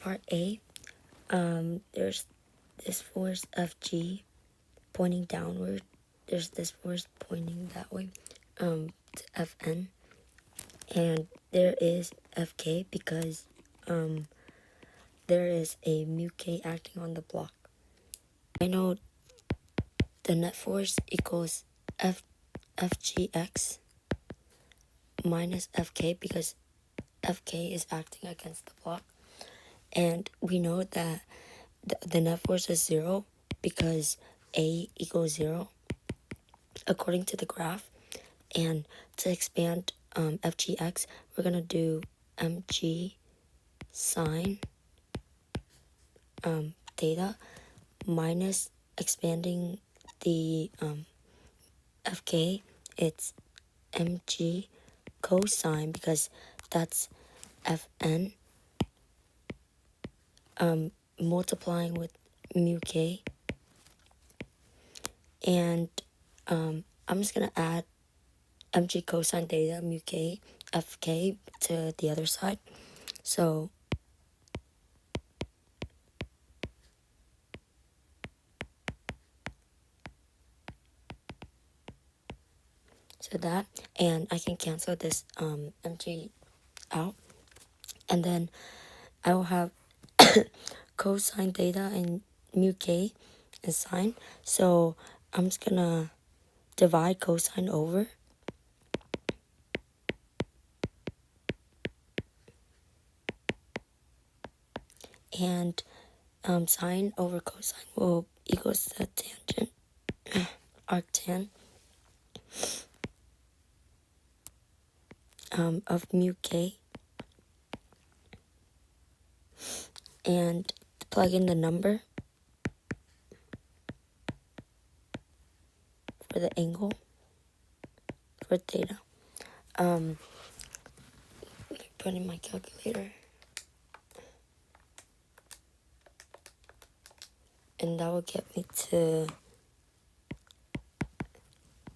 part A, there's this force Fg pointing downward. There's this force pointing that way, to Fn. And there is Fk because there is a mu k acting on the block. I know the net force equals Fgx minus Fk because Fk is acting against the block. And we know that the net force is 0 because A equals 0 according to the graph. And to expand Fgx, we're going to do mg sine theta minus expanding the Fk, it's mg cosine because that's Fn multiplying with mu k. And I'm just going to add mg cosine theta mu k Fk to the other side. So that, and I can cancel this mg out, and then I will have cosine theta and mu k and sine. So I'm just gonna divide cosine over, and sine over cosine will equals the tangent arctan of mu k, and plug in the number for the angle for theta. Put in my calculator, and that will get me to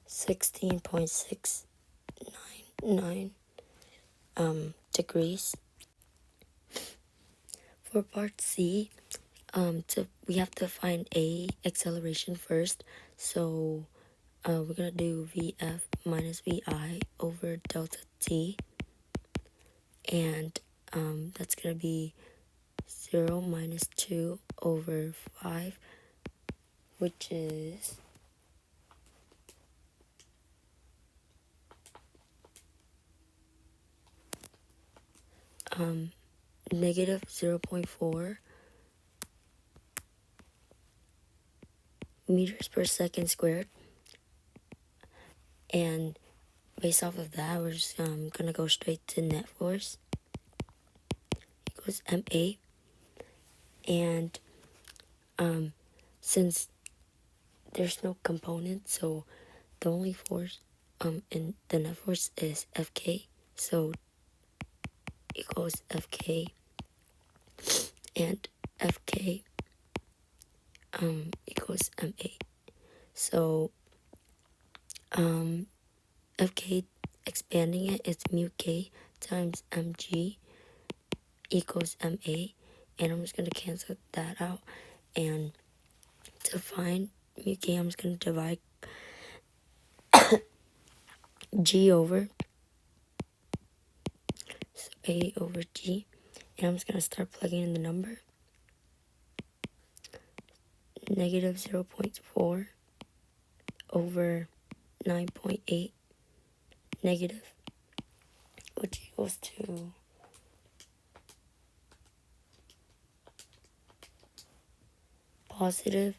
16.699 degrees. For part C, we have to find A acceleration first. So we're gonna do VF minus VI over delta T, and that's gonna be 0 minus 2 over 5, which is negative 0.4 meters per second squared. And based off of that, we're just gonna go straight to net force equals ma. And since there's no component, so the only force in the net force is Fk, so equals Fk, and Fk equals ma. So Fk, expanding it, it's mu k times mg equals ma, and I'm just going to cancel that out. And to find mu k, I'm just going to divide g over, so a over g, and I'm just going to start plugging in the number. Negative 0.4 over 9.8 negative, which equals to positive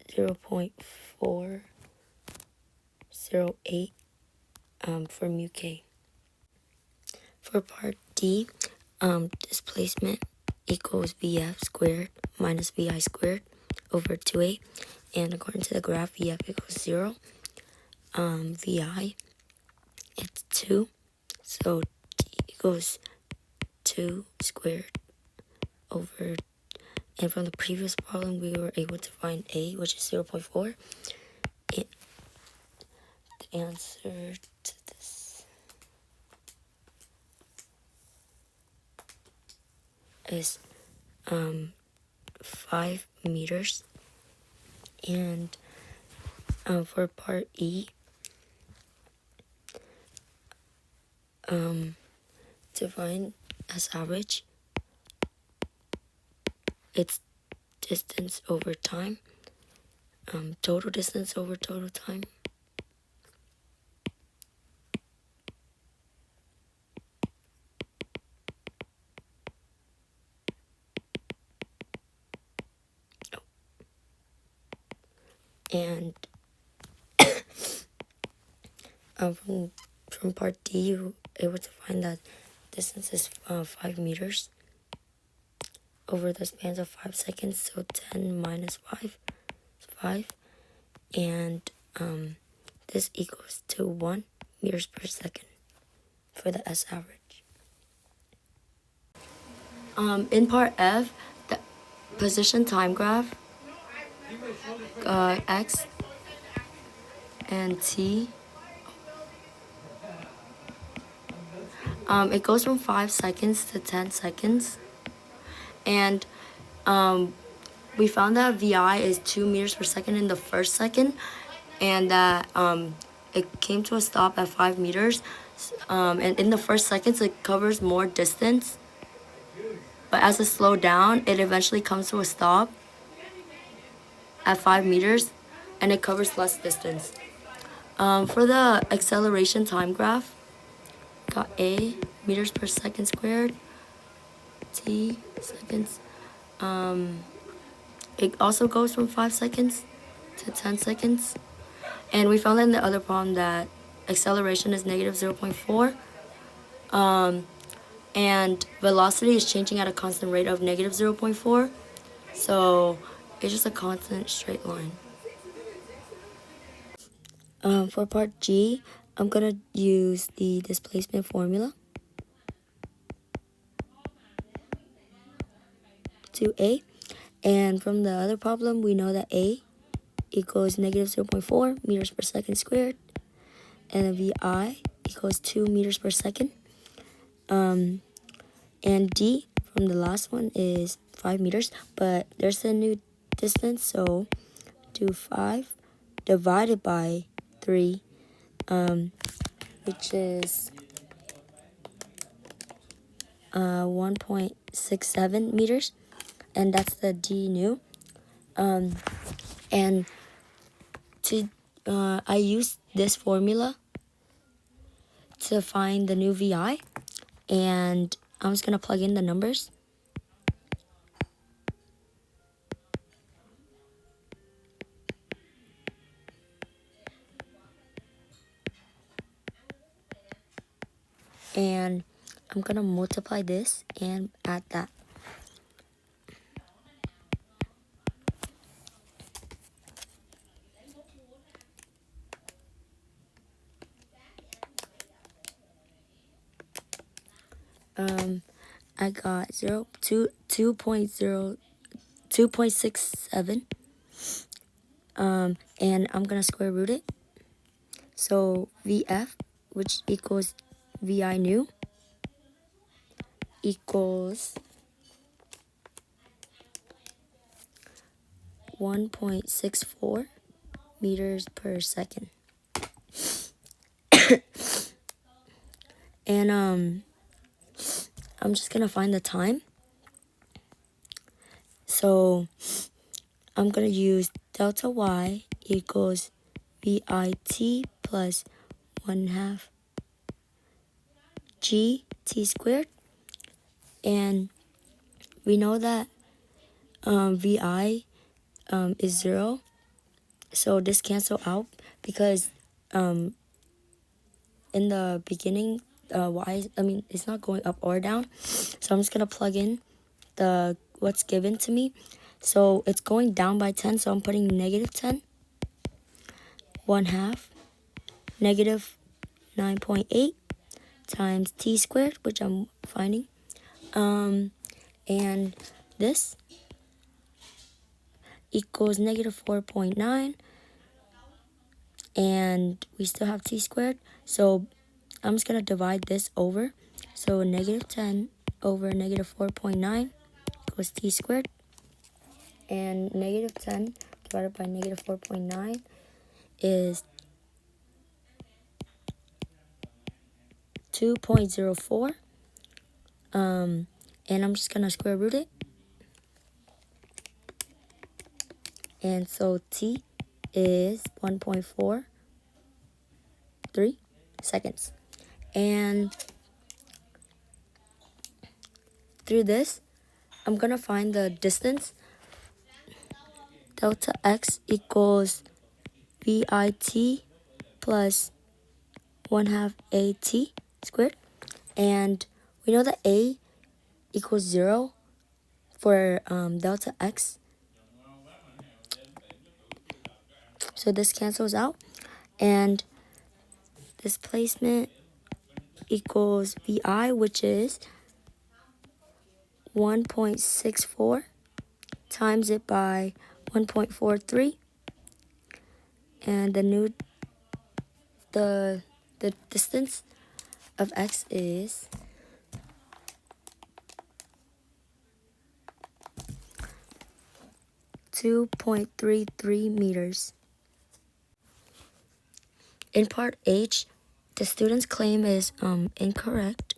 0.408 for mu k. For part D, displacement equals VF squared minus VI squared over 2a, and according to the graph, VF equals 0. VI, it's 2, so T equals 2 squared over, and from the previous problem, we were able to find A, which is 0.4. And the answer to this is 5 meters. And for part E, to find S average, it's distance over time, total distance over total time. And from part D, you were able to find that distance is 5 meters over the spans of 5 seconds. So 10 minus 5 is 5. And this equals to 1 meters per second for the S average. In part F, the position time graph, X and T, it goes from 5 seconds to 10 seconds. And we found that VI is 2 meters per second in the first second, and that it came to a stop at 5 meters. And in the first seconds, it covers more distance. But as it slowed down, it eventually comes to a stop at 5 meters, and it covers less distance. For the acceleration time graph, got A, meters per second squared, T, seconds. It also goes from 5 seconds to 10 seconds. And we found in the other problem that acceleration is negative 0.4. And velocity is changing at a constant rate of negative 0.4. So it's just a constant straight line. For part G, I'm going to use the displacement formula to A. And from the other problem, we know that A equals negative 0.4 meters per second squared. And VI equals 2 meters per second. And D from the last one is 5 meters, but there's a new distance, so do 5 divided by 3, which is 1.67 meters, and that's the D new. And to I used this formula to find the new VI, and I'm just gonna plug in the numbers. And I'm gonna multiply this and add that. I got 2.67. And I'm gonna square root it. So VF, which equals VI new, equals 1.64 meters per second. And I'm just gonna find the time. So I'm gonna use delta Y equals VIT plus 1/2 GT squared. And we know that VI is 0. So this cancel out because in the beginning, it's not going up or down. So I'm just gonna plug in the what's given to me. So it's going down by 10, so I'm putting negative 10, 1/2, negative 9.8 times t squared, which I'm finding. And this equals negative 4.9, and we still have t squared. So I'm just gonna divide this over. So negative 10 over negative 4.9 equals t squared. And negative 10 divided by negative 4.9 is 2.04. And I'm just going to square root it. And so t is 1.43 seconds. And through this, I'm going to find the distance. Delta x equals VIT plus 1/2 AT squared. And we know that A equals 0 for delta x. So this cancels out. And displacement equals VI, which is 1.64 times it by 1.43. And the distance of x is 2.33 meters. In part H, the student's claim is incorrect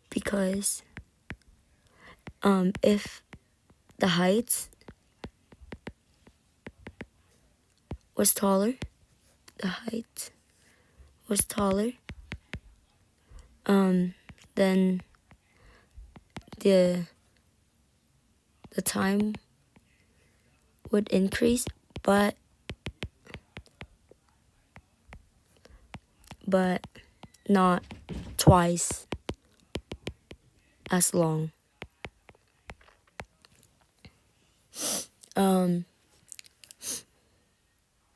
because if the height was taller, then the time would increase, but not twice as long.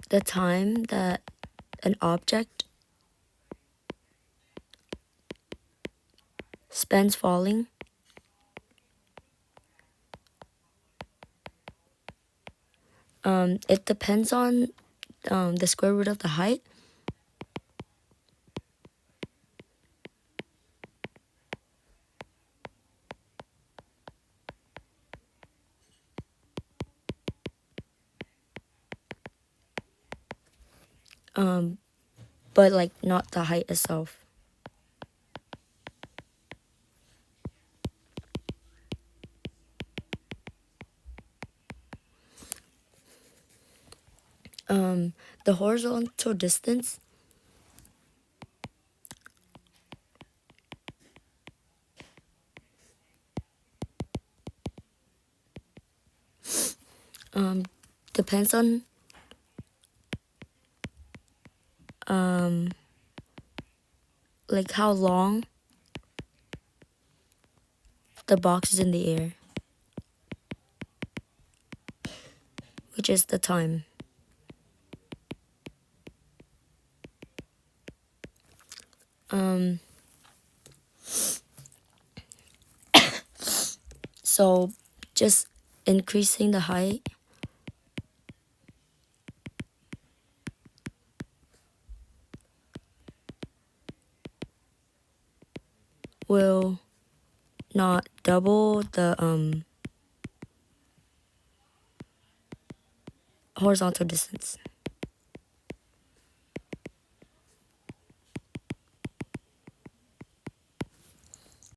The time that an object spends falling it depends on the square root of the height. But like not the height itself. The horizontal distance depends on like how long the box is in the air, which is the time. So just increasing the height will not double the horizontal distance.